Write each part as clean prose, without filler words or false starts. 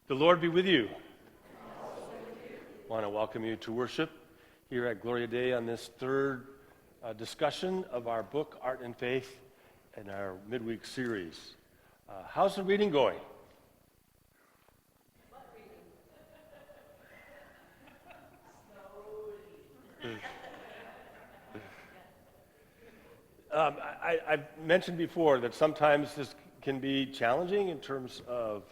The Lord be with you. I want to welcome you to worship here at Gloria Dei on this third discussion of our book, Art and Faith, in our midweek series. How's the reading going? What reading? I've mentioned before that sometimes this can be challenging in terms of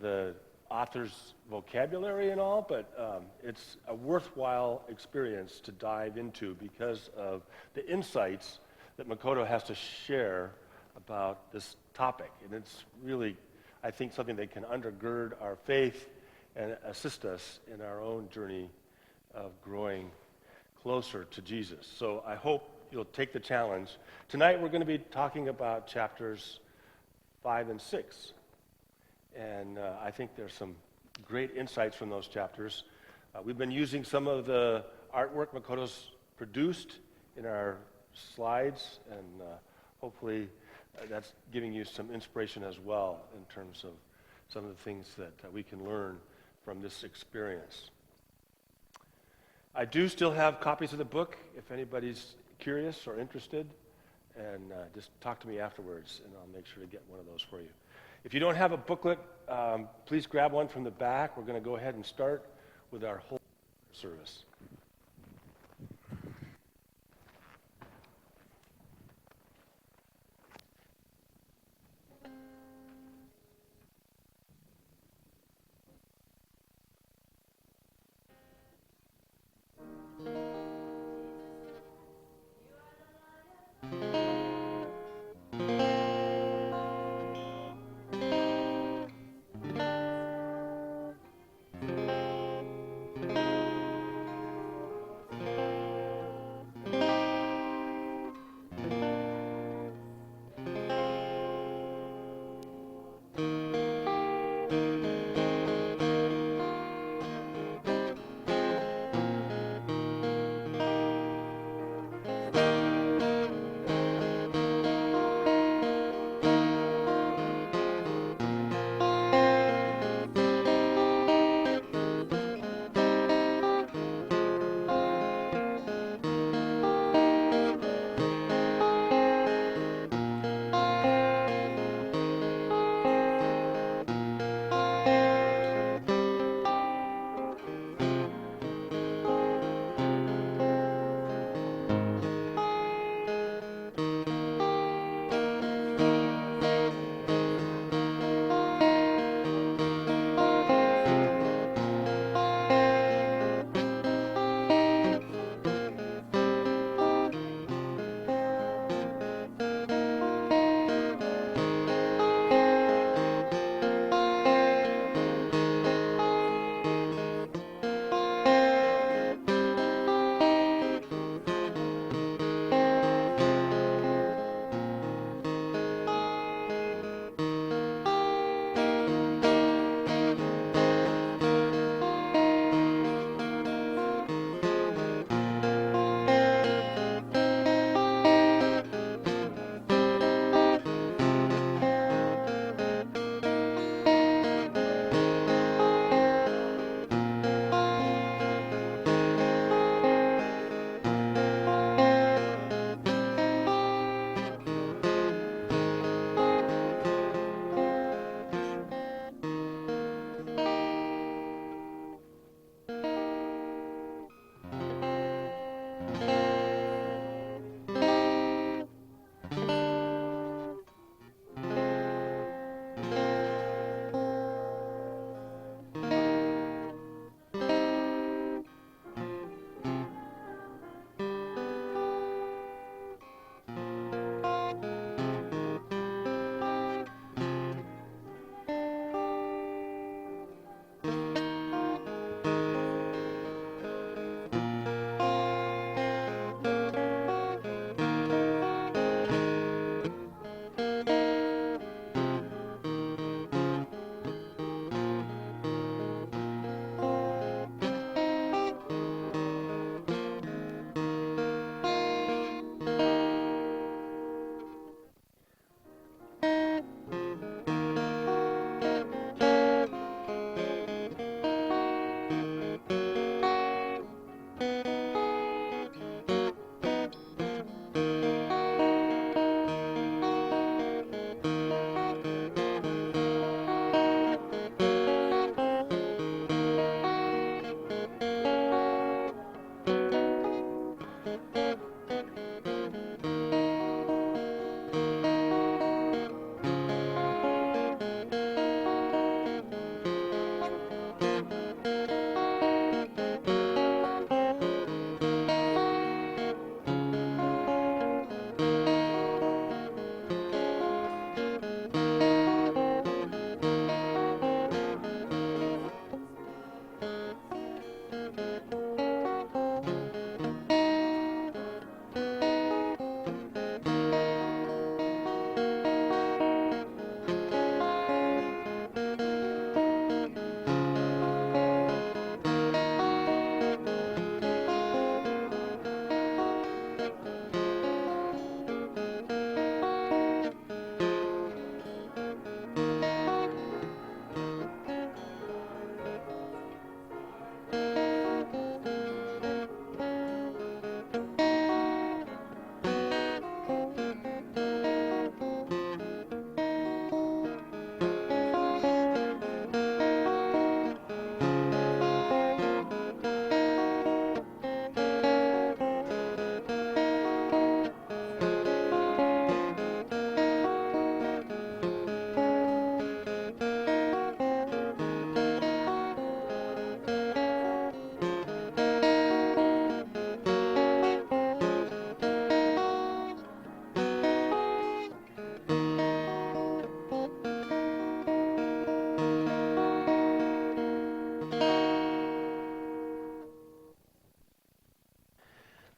the author's vocabulary and all, but it's a worthwhile experience to dive into because of the insights that Makoto has to share about this topic. And it's really, I think, something that can undergird our faith and assist us in our own journey of growing closer to Jesus. So I hope you'll take the challenge. Tonight we're going to be talking about chapters 5 and 6. And I think there's some great insights from those chapters. We've been using some of the artwork Makoto's produced in our slides, and hopefully that's giving you some inspiration as well in terms of some of the things that we can learn from this experience. I do still have copies of the book if anybody's curious or interested, and just talk to me afterwards, and I'll make sure to get one of those for you. If you don't have a booklet, please grab one from the back. We're going to go ahead and start with our whole service.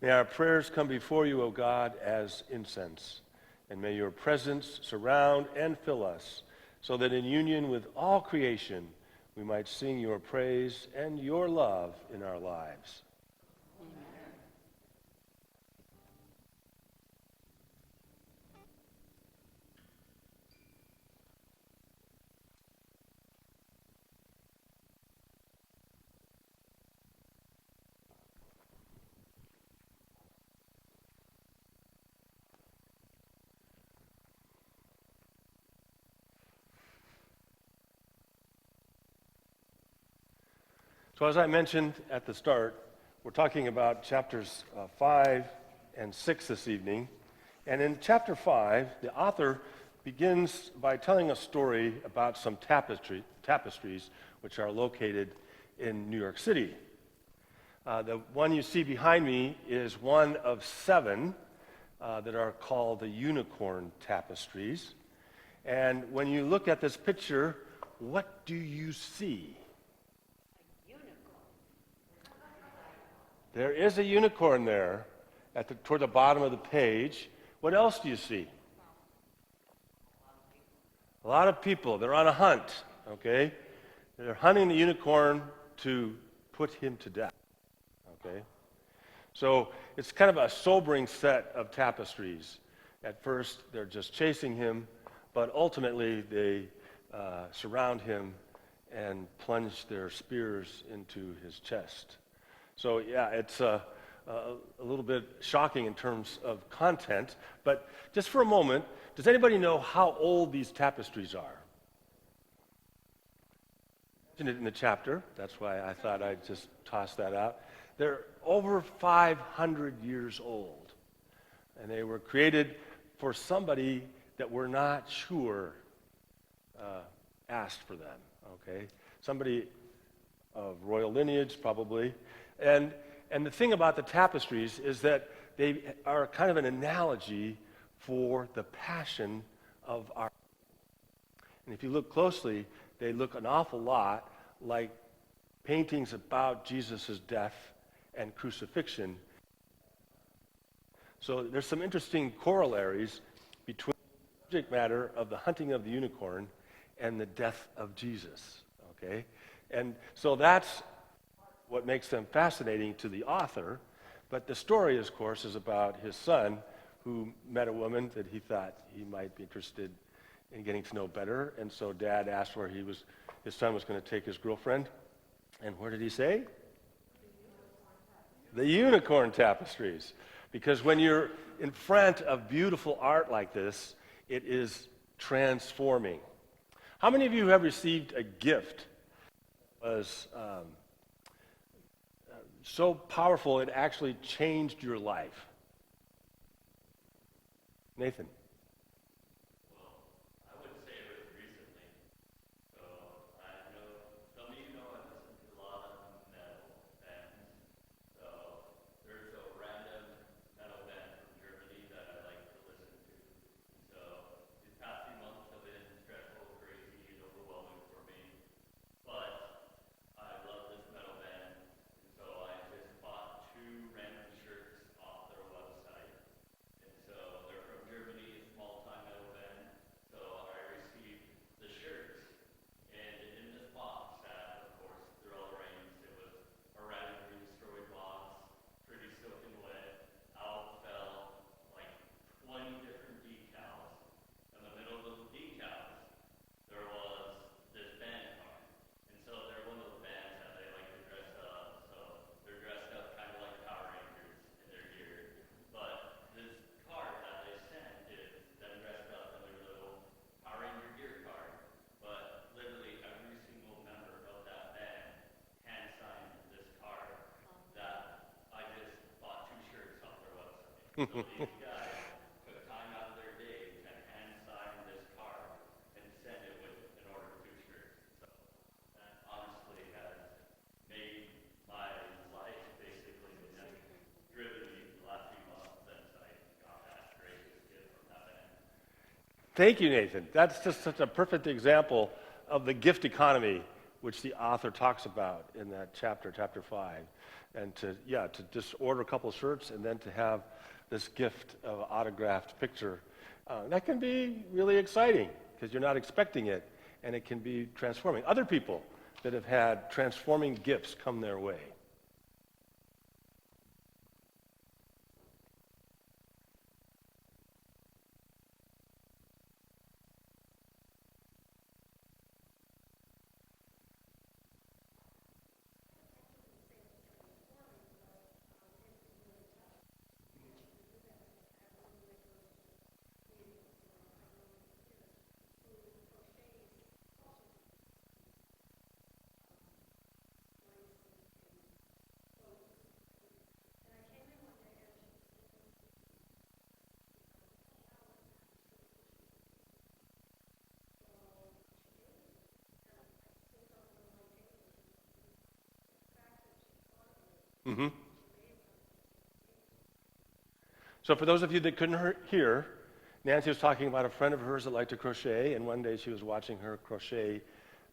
May our prayers come before you, O God, as incense, and may your presence surround and fill us, so that in union with all creation we might sing your praise and your love in our lives. So as I mentioned at the start, we're talking about chapters 5 and 6 this evening. And in chapter 5, the author begins by telling a story about some tapestries which are located in New York City. The one you see behind me is one of 7 that are called the unicorn tapestries. And when you look at this picture, what do you see? There is a unicorn there toward the bottom of the page. What else do you see? A lot of people. They're on a hunt, okay? They're hunting the unicorn to put him to death, okay? So it's kind of a sobering set of tapestries. At first, they're just chasing him, but ultimately they surround him and plunge their spears into his chest. So yeah, it's a little bit shocking in terms of content, but just for a moment, does anybody know how old these tapestries are? Mentioned it in the chapter, that's why I thought I'd just toss that out. They're over 500 years old, and they were created for somebody that we're not sure asked for them, okay? Somebody of royal lineage, probably. And the thing about the tapestries is that they are kind of an analogy for the passion of our. And if you look closely, they look an awful lot like paintings about Jesus' death and crucifixion. So there's some interesting corollaries between the subject matter of the hunting of the unicorn and the death of Jesus, okay? And so that's what makes them fascinating to the author. But the story, of course, is about his son who met a woman that he thought he might be interested in getting to know better. And so Dad asked where his son was going to take his girlfriend. And where did he say? The unicorn tapestries. Because when you're in front of beautiful art like this, it is transforming. How many of you have received a gift that was so powerful it actually changed your life? Nathan. So these guys took time out of their day to hand sign this card and send it in order to shirts. So that honestly has made my life basically driven me the last few months since I got that gracious gift from that man. Thank you, Nathan. That's just such a perfect example of the gift economy which the author talks about in that chapter 5. And to just order a couple shirts and then to have this gift of an autographed picture, that can be really exciting because you're not expecting it, and it can be transforming. Other people that have had transforming gifts come their way. Mm-hmm. So for those of you that couldn't hear, Nancy was talking about a friend of hers that liked to crochet, and one day she was watching her crochet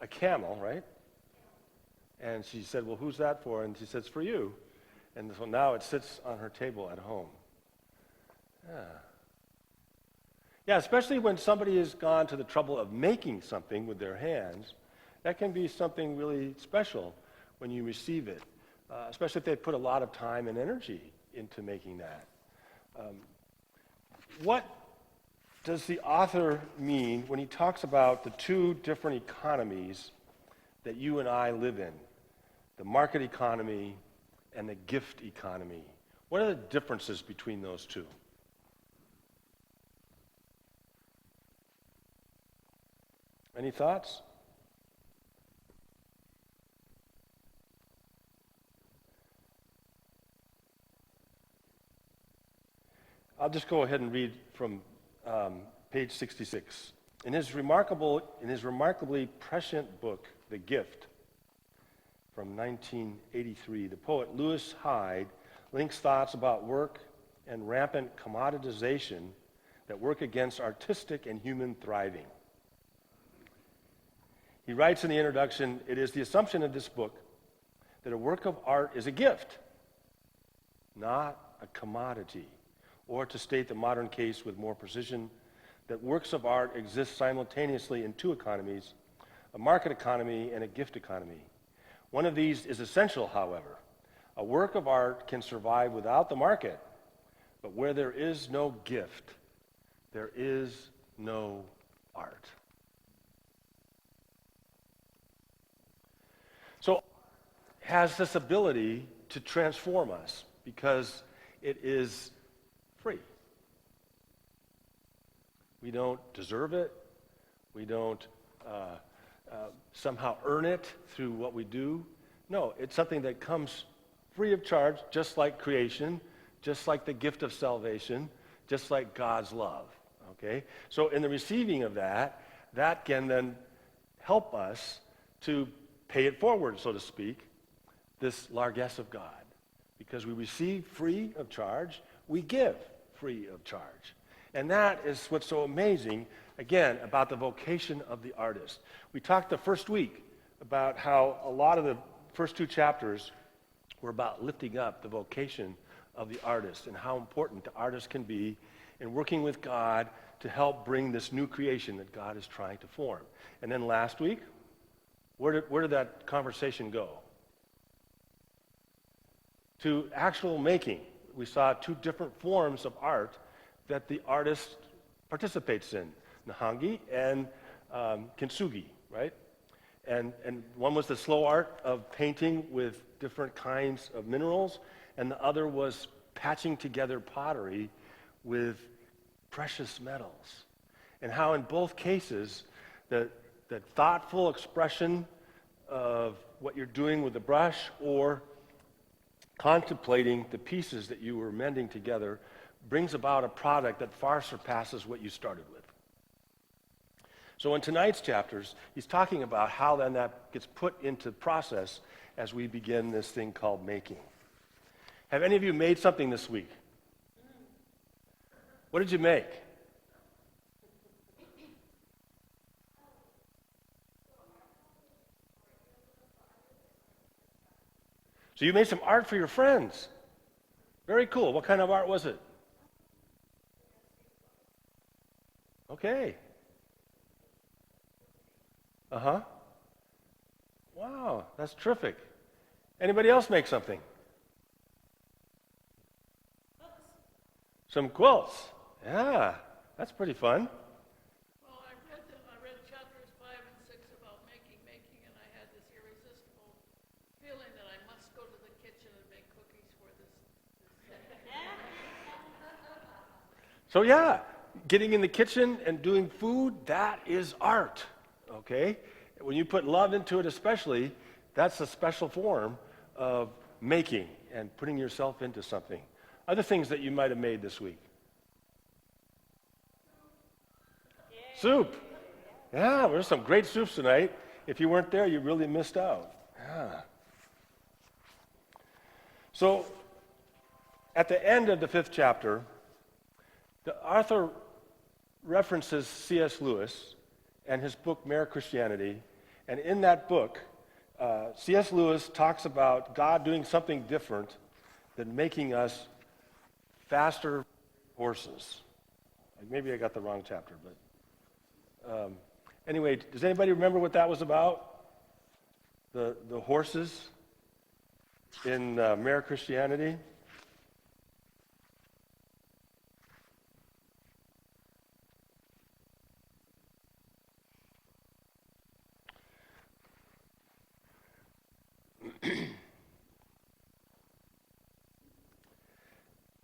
a camel, right? And she said, well, who's that for? And she says, for you. And so now it sits on her table at home. Yeah. Yeah, especially when somebody has gone to the trouble of making something with their hands, that can be something really special when you receive it, especially if they put a lot of time and energy into making that. What does the author mean when he talks about the two different economies that you and I live in, the market economy and the gift economy? What are the differences between those two? Any thoughts? I'll just go ahead and read from page 66. In his remarkably prescient book, The Gift, from 1983, the poet Lewis Hyde links thoughts about work and rampant commoditization that work against artistic and human thriving. He writes in the introduction, it is the assumption of this book that a work of art is a gift, not a commodity. Or to state the modern case with more precision, that works of art exist simultaneously in two economies, a market economy and a gift economy. One of these is essential, however. A work of art can survive without the market, but where there is no gift, there is no art. So, has this ability to transform us because it is free. We don't deserve it. We don't somehow earn it through what we do. No, it's something that comes free of charge, just like creation, just like the gift of salvation, just like God's love. Okay? So in the receiving of that, that can then help us to pay it forward, so to speak, this largesse of God. Because we receive free of charge, we give free of charge. And that is what's so amazing, again, about the vocation of the artist. We talked the first week about how a lot of the first two chapters were about lifting up the vocation of the artist and how important the artist can be in working with God to help bring this new creation that God is trying to form. And then last week, where did that conversation go? To actual making. We saw two different forms of art that the artist participates in, Nahangi and Kintsugi, right? And one was the slow art of painting with different kinds of minerals, and the other was patching together pottery with precious metals. And how in both cases, the thoughtful expression of what you're doing with the brush or contemplating the pieces that you were mending together brings about a product that far surpasses what you started with. So in tonight's chapters, he's talking about how then that gets put into process as we begin this thing called making. Have any of you made something this week? What did you make? So you made some art for your friends. Very cool. What kind of art was it? Okay. Uh-huh. Wow, that's terrific. Anybody else make something? Some quilts. Yeah, that's pretty fun. Well, I read chapters 5 and 6 about making, and I had this irresistible feeling that I must go to the kitchen and make cookies for this. So yeah, getting in the kitchen and doing food, that is art, okay? When you put love into it especially, that's a special form of making and putting yourself into something. Other things that you might have made this week. Soup. Yeah, there's some great soups tonight. If you weren't there, you really missed out. Yeah. So, at the end of the 5th chapter, the author references C.S. Lewis and his book, Mere Christianity. And in that book, C.S. Lewis talks about God doing something different than making us faster horses. Maybe I got the wrong chapter, but anyway, does anybody remember what that was about? The horses in Mere Christianity?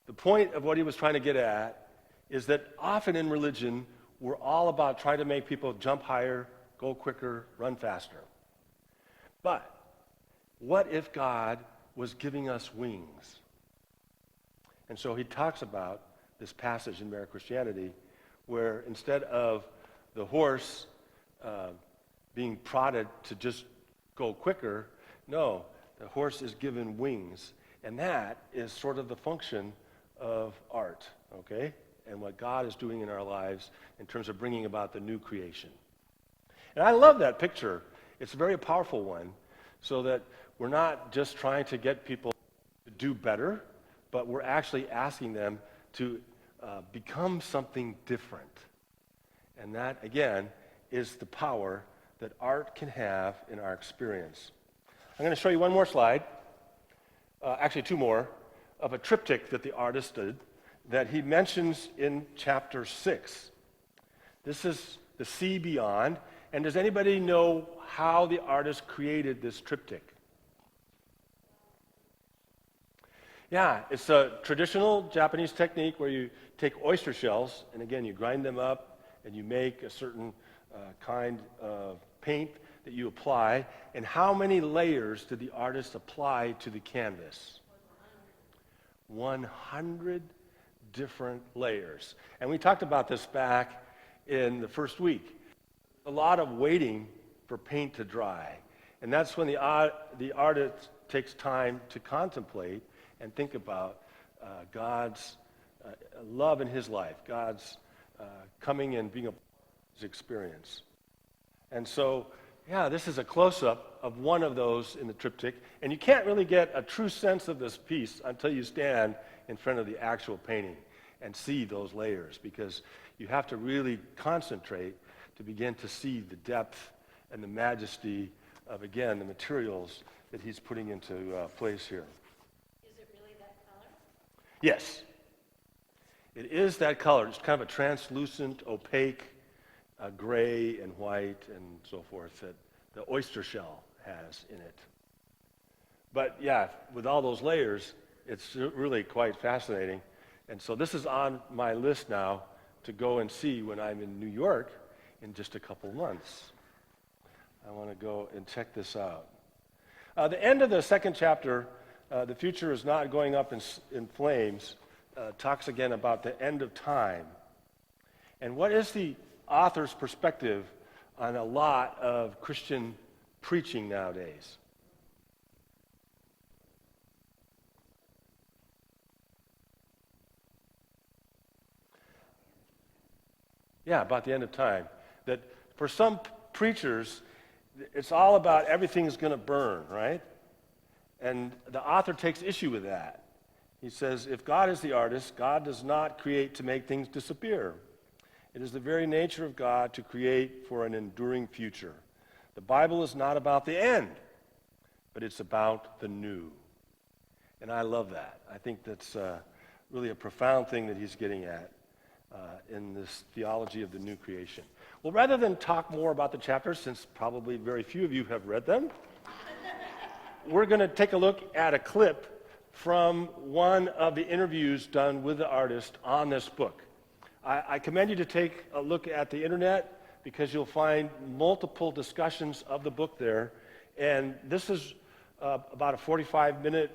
The point of what he was trying to get at is that often in religion, we're all about trying to make people jump higher, go quicker, run faster. But what if God was giving us wings? And so he talks about this passage in Mere Christianity where instead of the horse being prodded to just go quicker, no, the horse is given wings. And that is sort of the function of art, okay? And what God is doing in our lives in terms of bringing about the new creation. And I love that picture. It's a very powerful one, so that we're not just trying to get people to do better, but we're actually asking them to become something different. And that, again, is the power that art can have in our experience. I'm going to show you one more slide, actually two more, of a triptych that the artist did that he mentions in chapter 6. This is the Sea Beyond. And does anybody know how the artist created this triptych? Yeah, it's a traditional Japanese technique where you take oyster shells, and again, you grind them up, and you make a certain kind of paint that you apply. And how many layers did the artist apply to the canvas? 100 different layers. And we talked about this back in the first week. A lot of waiting for paint to dry. And that's when the artist takes time to contemplate and think about God's love in his life, God's coming and being a part of his experience. And so, yeah, this is a close-up of one of those in the triptych, and you can't really get a true sense of this piece until you stand in front of the actual painting and see those layers, because you have to really concentrate to begin to see the depth and the majesty of, again, the materials that he's putting into place here. Is it really that color? Yes. It is that color. It's kind of a translucent, opaque, gray and white and so forth that the oyster shell has in it. But yeah, with all those layers, it's really quite fascinating. And so this is on my list now to go and see when I'm in New York in just a couple months. I want to go and check this out. The end of the 2nd chapter, the future is not going up in flames, talks again about the end of time. And what is the author's perspective on a lot of Christian preaching nowadays? Yeah, about the end of time. That for some preachers, it's all about everything's going to burn, right? And the author takes issue with that. He says, if God is the artist, God does not create to make things disappear. It is the very nature of God to create for an enduring future. The Bible is not about the end, but it's about the new. And I love that. I think that's really a profound thing that he's getting at in this theology of the new creation. Well, rather than talk more about the chapters, since probably very few of you have read them, we're going to take a look at a clip from one of the interviews done with the artist on this book. I commend you to take a look at the internet because you'll find multiple discussions of the book there. And this is about a 45-minute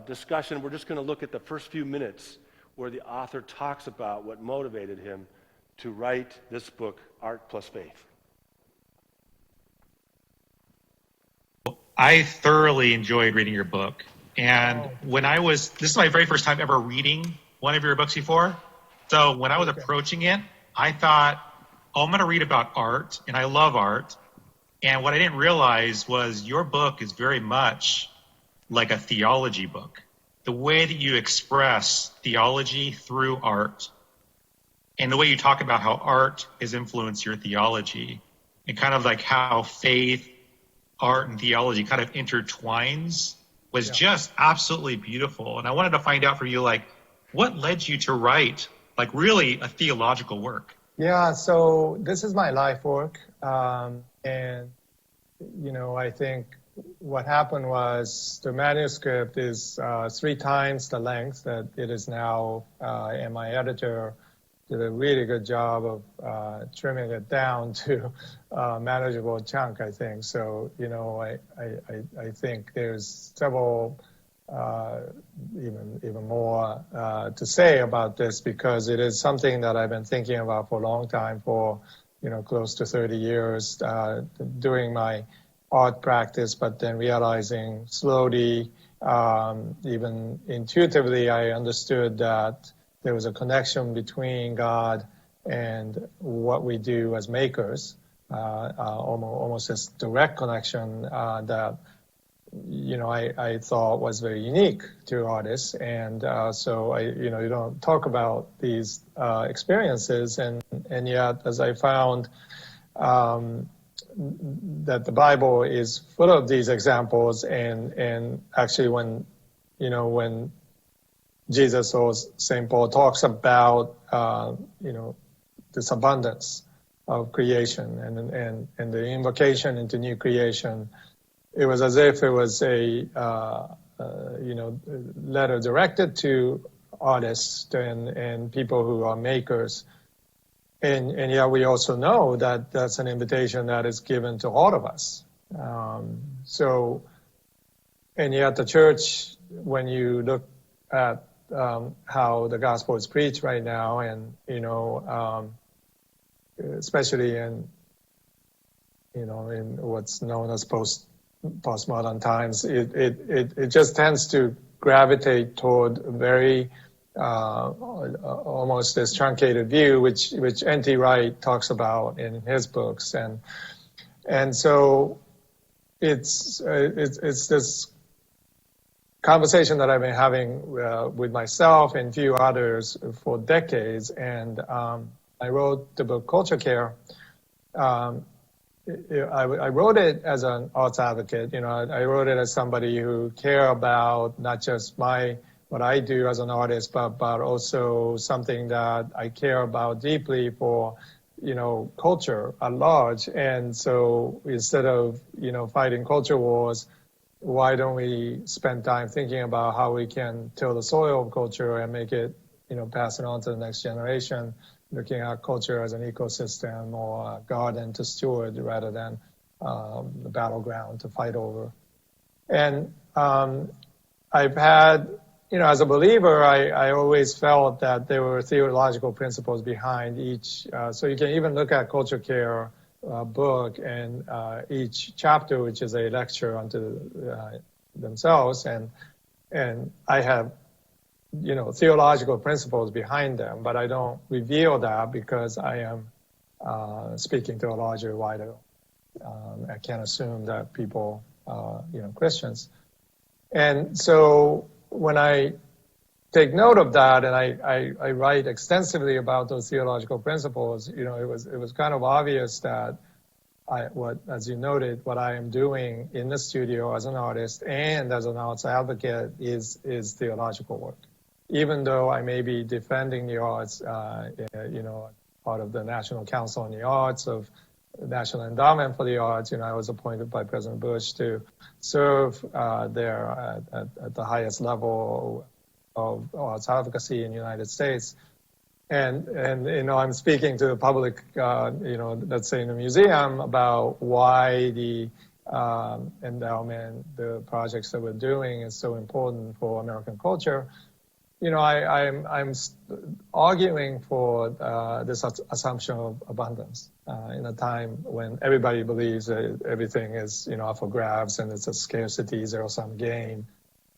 discussion. We're just going to look at the first few minutes where the author talks about what motivated him to write this book, Art Plus Faith. I thoroughly enjoyed reading your book. And this is my very first time ever reading one of your books before. So when I was approaching it, I thought, I'm going to read about art, and I love art. And what I didn't realize was your book is very much like a theology book. The way that you express theology through art, and the way you talk about how art has influenced your theology, and kind of like how faith, art, and theology kind of intertwines, was just absolutely beautiful. And I wanted to find out from you, like, what led you to write, like, really a theological work? Yeah, so this is my life work. And, I think what happened was the manuscript is 3 times the length that it is now, and my editor did a really good job of trimming it down to a manageable chunk, I think. So, I think there's several, even more to say about this, because it is something that I've been thinking about for a long time, for, close to 30 years, doing my art practice, but then realizing slowly, even intuitively, I understood that there was a connection between God and what we do as makers, almost this direct connection that, I thought was very unique to artists. And so you don't talk about these experiences, and yet, as I found, that the Bible is full of these examples, and actually when Jesus or St. Paul talks about, this abundance of creation and the invocation into new creation, it was as if it was a, letter directed to artists and people who are makers. And yet we also know that that's an invitation that is given to all of us. And yet the church, when you look at how the gospel is preached right now, and especially in what's known as postmodern times, it just tends to gravitate toward very almost this truncated view, which N.T. Wright talks about in his books, and so it's this conversation that I've been having with myself and a few others for decades. And I wrote the book Culture Care. I wrote it as an arts advocate. I wrote it as somebody who care about not just what I do as an artist, but also something that I care about deeply for, culture at large. And so instead of, fighting culture wars, why don't we spend time thinking about how we can till the soil of culture and make it, pass it on to the next generation, looking at culture as an ecosystem or a garden to steward rather than the battleground to fight over. And I've had, as a believer, I always felt that there were theological principles behind each. So you can even look at Culture Care book, and each chapter, which is a lecture unto themselves, and I have, theological principles behind them, but I don't reveal that because I am speaking to a larger, wider. I can't assume that people are, Christians. And so when I take note of that, and I write extensively about those theological principles, it was kind of obvious that as you noted, what I am doing in the studio as an artist and as an arts advocate is theological work. Even though I may be defending the arts, part of the National Council on the Arts, of National Endowment for the Arts, I was appointed by President Bush to serve there at the highest level of arts advocacy in the United States. And I'm speaking to the public, let's say in a museum, about why the endowment, the projects that we're doing is so important for American culture. I'm arguing for this assumption of abundance in a time when everybody believes that everything is, up for grabs and it's a scarcity, zero-sum game.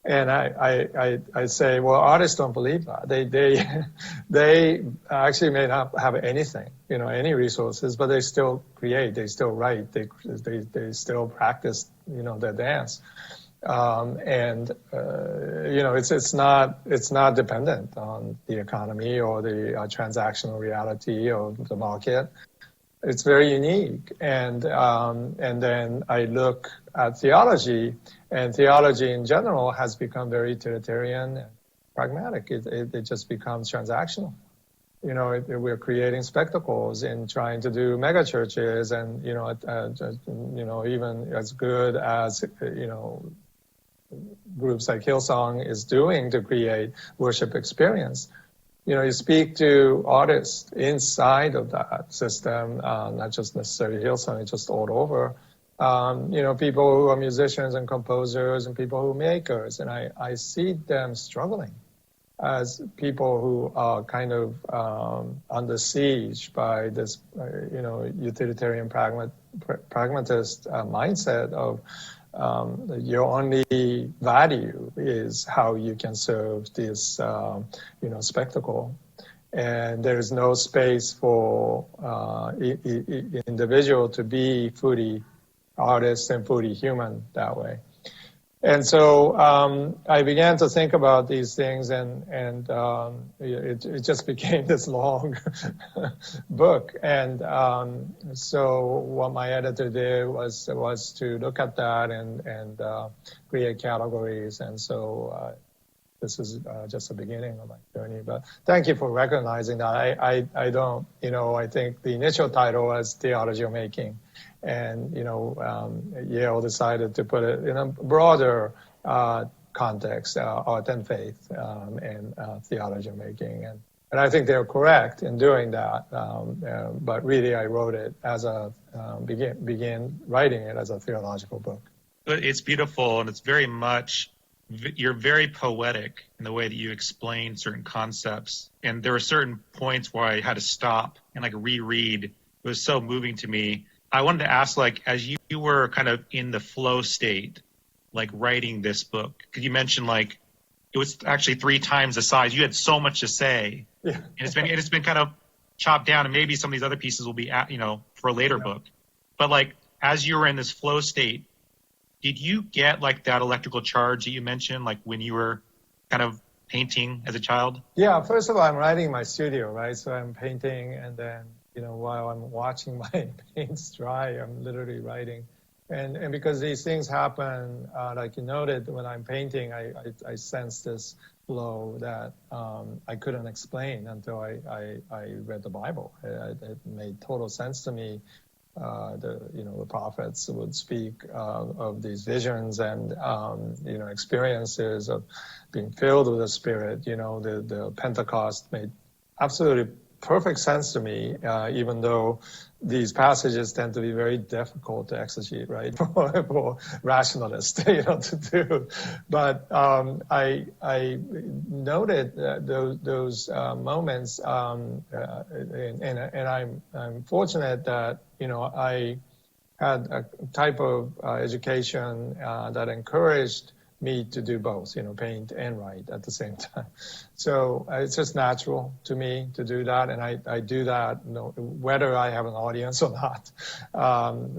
And I say, well, artists don't believe that. They actually may not have anything, any resources, but they still create, they still write, they still practice, their dance. It's not dependent on the economy or the transactional reality of the market. It's very unique. And then I look at theology, and theology in general has become very utilitarian and pragmatic. It just becomes transactional. We're creating spectacles in trying to do mega churches, and even as good as groups like Hillsong is doing to create worship experience. You speak to artists inside of that system, not just necessarily Hillsong, it's just all over. People who are musicians and composers and people who are makers, and I see them struggling as people who are kind of under siege by this, utilitarian pragmatist mindset of your only value is how you can serve this, spectacle. And there is no space for individual to be fully artist and fully human that way. And so I began to think about these things, and it just became this long book. And so what my editor did was to look at that and create categories. And so this is just the beginning of my journey. But thank you for recognizing that. I don't, I think the initial title was Theology of Making. And, Yale decided to put it in a broader context, art and faith, and theology of making. And I think they're correct in doing that. But really, I wrote it as began writing it as a theological book. But it's beautiful, and it's very much, you're very poetic in the way that you explain certain concepts. And there were certain points where I had to stop and reread. It was so moving to me. I wanted to ask, as you were kind of in the flow state, writing this book, because you mentioned it was actually 3 times the size. You had so much to say, yeah. And it's been kind of chopped down, and maybe some of these other pieces will be for a later book. But as you were in this flow state, did you get that electrical charge that you mentioned, when you were kind of painting as a child? Yeah, first of all, I'm writing in my studio, right? So I'm painting, and then while I'm watching my paints dry, I'm literally writing. And because these things happen, like you noted, when I'm painting, I sense this flow that I couldn't explain until I read the Bible. It made total sense to me. The prophets would speak of these visions and, experiences of being filled with the Spirit. The Pentecost made absolutely perfect sense to me, even though these passages tend to be very difficult to exegete, right, for rationalists, to do. But I noted those moments, and I'm fortunate that I had a type of education that encouraged me to do both, paint and write at the same time. So it's just natural to me to do that, and I do that whether I have an audience or not.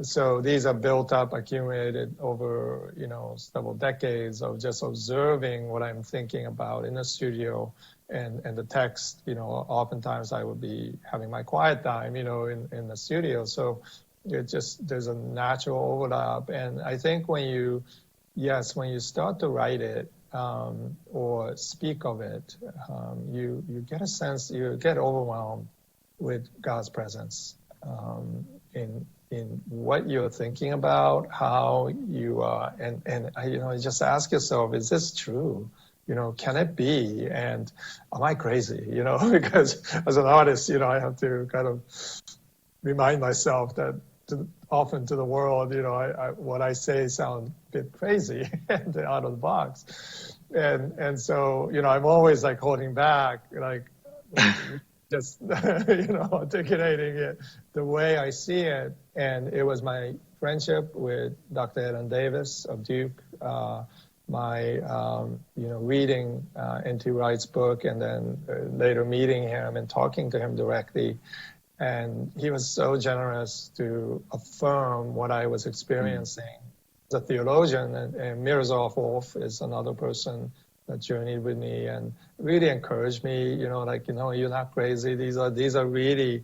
So these are built up, accumulated over several decades of just observing what I'm thinking about in the studio, and the text. Oftentimes I would be having my quiet time, in the studio. So there's a natural overlap, and I think when you start to write it or speak of it, you get a sense, you get overwhelmed with God's presence in what you're thinking about, how you are, and you just ask yourself, is this true? Can it be? And am I crazy? Because as an artist, I have to kind of remind myself that often to the world, what I say sounds a bit crazy and out of the box. And so, I'm always like holding back, like just, articulating it the way I see it. And it was my friendship with Dr. Ellen Davis of Duke, my, reading N.T. Wright's book, and then later meeting him and talking to him directly. And he was so generous to affirm what I was experiencing. As a theologian, and Miroslav Wolf is another person that journeyed with me and really encouraged me, you're not crazy. These are really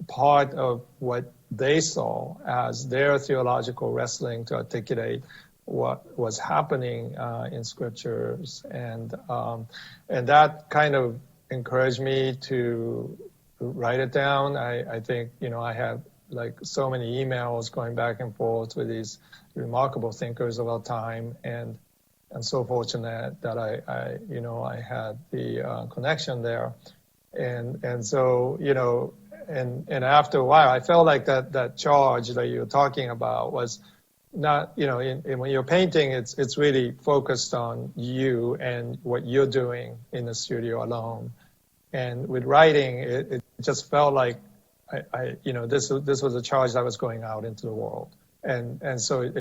part of what they saw as their theological wrestling to articulate what was happening in scriptures. And that kind of encouraged me to write it down. I think, I have like so many emails going back and forth with these remarkable thinkers of our time, and so fortunate that I had the connection there. And so, and after a while, I felt like that charge that you're talking about was not, when you're painting, it's really focused on you and what you're doing in the studio alone. And with writing, it just felt like this was a charge that was going out into the world. And so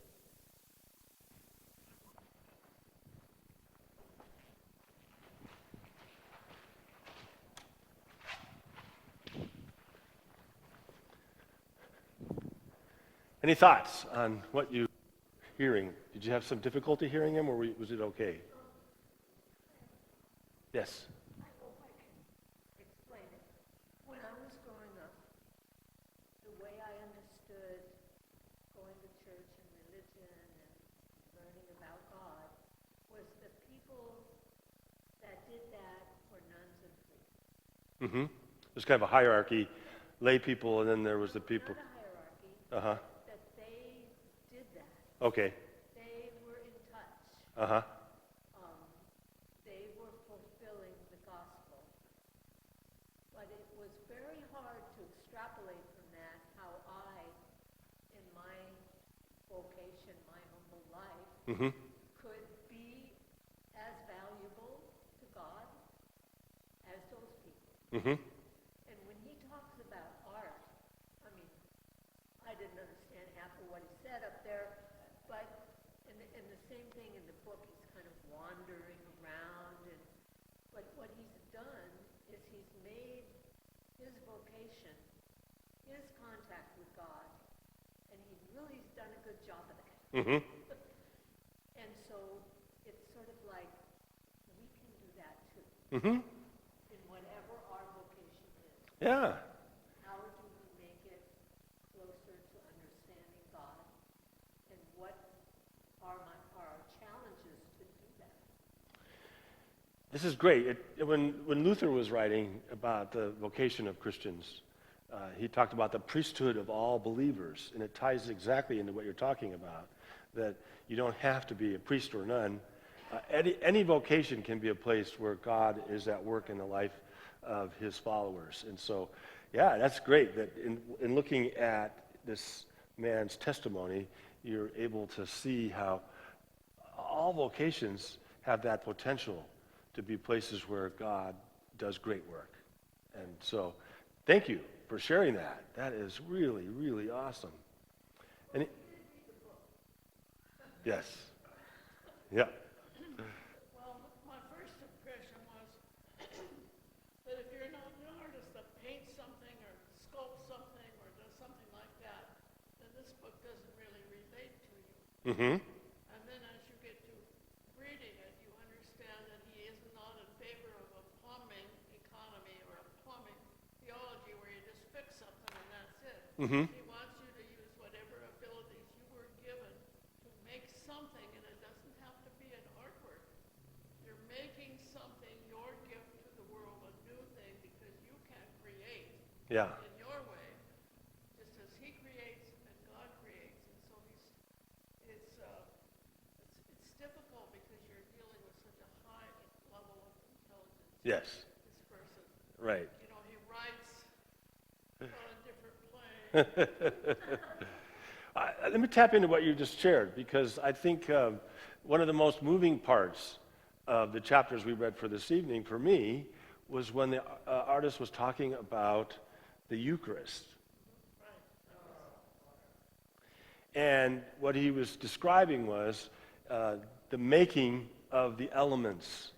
Any thoughts on what you're hearing? Did you have some difficulty hearing him, or was it okay? Yes. Explain it. When I was growing up, the way I understood going to church and religion and learning about God was the people that did that were nuns and priests. Mm-hmm. There's kind of a hierarchy, lay people, and then there was the people. Not a hierarchy. Uh-huh. That they did that. Okay. They were in touch. Uh-huh. They were fulfilling the gospel. But it was very hard to extrapolate from that how I, in my vocation, my humble life, Mm-hmm. could be as valuable to God as those people. Mm-hmm. And when he talks about art, I mean, I didn't understand half of what he said up there, but and the same thing in the book, he's kind of wandering around, but what he's done is he's made his vocation, his contact with God, and he really's done a good job of that. Mm-hmm. And so it's sort of like we can do that too, Mm-hmm. in whatever our vocation is. Yeah. How do we make it closer to understanding God, and what are our challenges to do that? This is great. When Luther was writing about the vocation of Christians, he talked about the priesthood of all believers, and it ties exactly into what you're talking about, that you don't have to be a priest or a nun. Any vocation can be a place where God is at work in the life of his followers. And so, yeah, that's great that in looking at this man's testimony, you're able to see how all vocations have that potential to be places where God does great work. And so, thank you for sharing that. That is really, really awesome. Yes. Yeah. Mm-hmm. And then as you get to reading it, you understand that he is not in favor of a plumbing economy or a plumbing theology where you just fix something and that's it. Mm-hmm. He wants you to use whatever abilities you were given to make something, and it doesn't have to be an artwork. You're making something, your gift to the world, a new thing, because you can create Yeah. in your way, just as he creates and God creates. And so it's difficult because you're dealing with such a high level of intelligence. Yes. This person, Right. you know, he writes on a different plane. Let me tap into what you just shared, because I think one of the most moving parts of the chapters we read for this evening, for me, was when the artist was talking about the Eucharist. And what he was describing was the making of the elements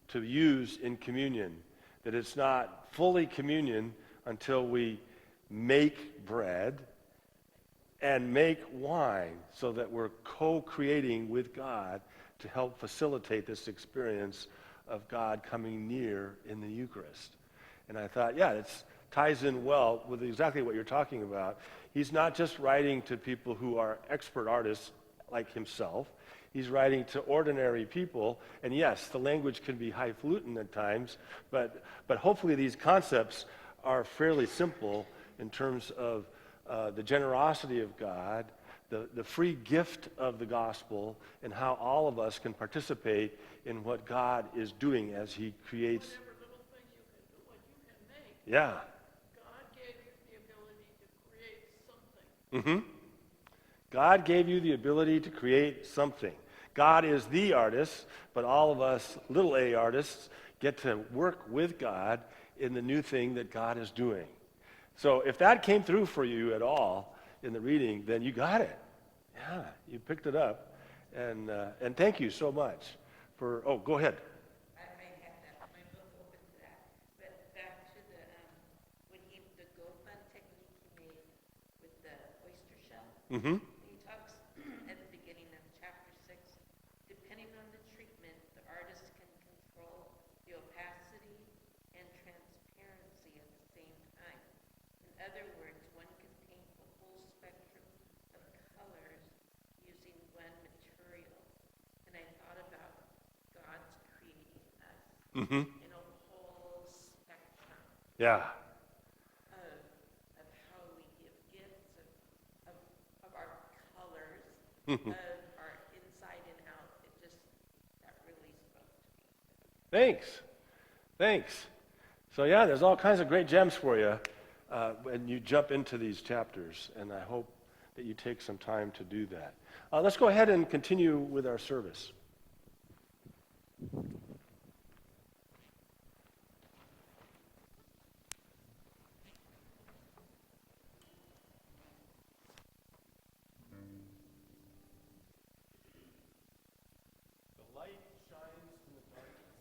to use in communion. That it's not fully communion until we make bread and make wine, so that we're co-creating with God to help facilitate this experience of God coming near in the Eucharist. And I thought, yeah, it ties in well with exactly what you're talking about. He's not just writing to people who are expert artists like himself. He's writing to ordinary people. And yes, the language can be highfalutin at times, but hopefully these concepts are fairly simple in terms of the generosity of God, the free gift of the gospel, and how all of us can participate in what God is doing as he creates. Whatever little thing you can do, what you can make, Yeah. God gave you the ability to create something. Mm-hmm. God gave you the ability to create something. God is the artist, but all of us little a artists get to work with God in the new thing that God is doing. So if that came through for you at all in the reading, then you got it. Yeah, you picked it up. And thank you so much for, oh, go ahead. I have that, my book open to that. But back to the, the GoFund technique he made with the oyster shell. Mm-hmm. He talks at the beginning of chapter 6, depending on the treatment, the artist can control the opacity and transparency at the same time. In other words, one can paint the whole spectrum of colors using one material. And I thought about God's creating us Mm-hmm. in a whole spectrum Yeah. of how we give gifts, of our colors, Mm-hmm. of our inside and out. That really spoke to me. Thanks. Thanks. So yeah, there's all kinds of great gems for you when you jump into these chapters, and I hope that you take some time to do that. Let's go ahead and continue with our service. The light shines in the darkness.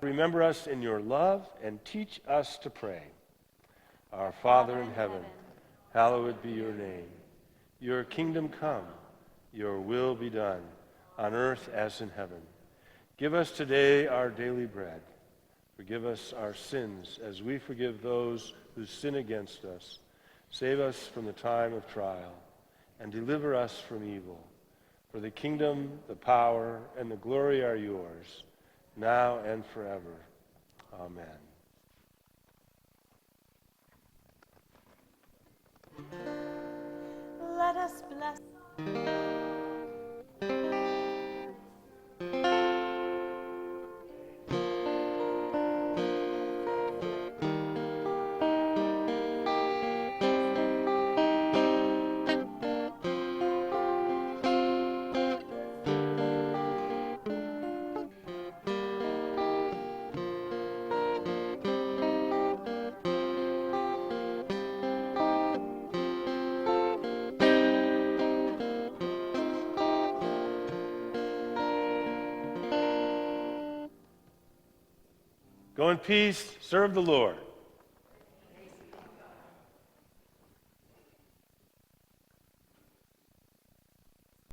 Remember us in your love and teach us to pray. Our Father in heaven, hallowed be your name. Your kingdom come, your will be done, on earth as in heaven. Give us today our daily bread. Forgive us our sins as we forgive those who sin against us. Save us from the time of trial and deliver us from evil. For the kingdom, the power, and the glory are yours, now and forever. Amen. Let us bless. Go in peace, serve the Lord.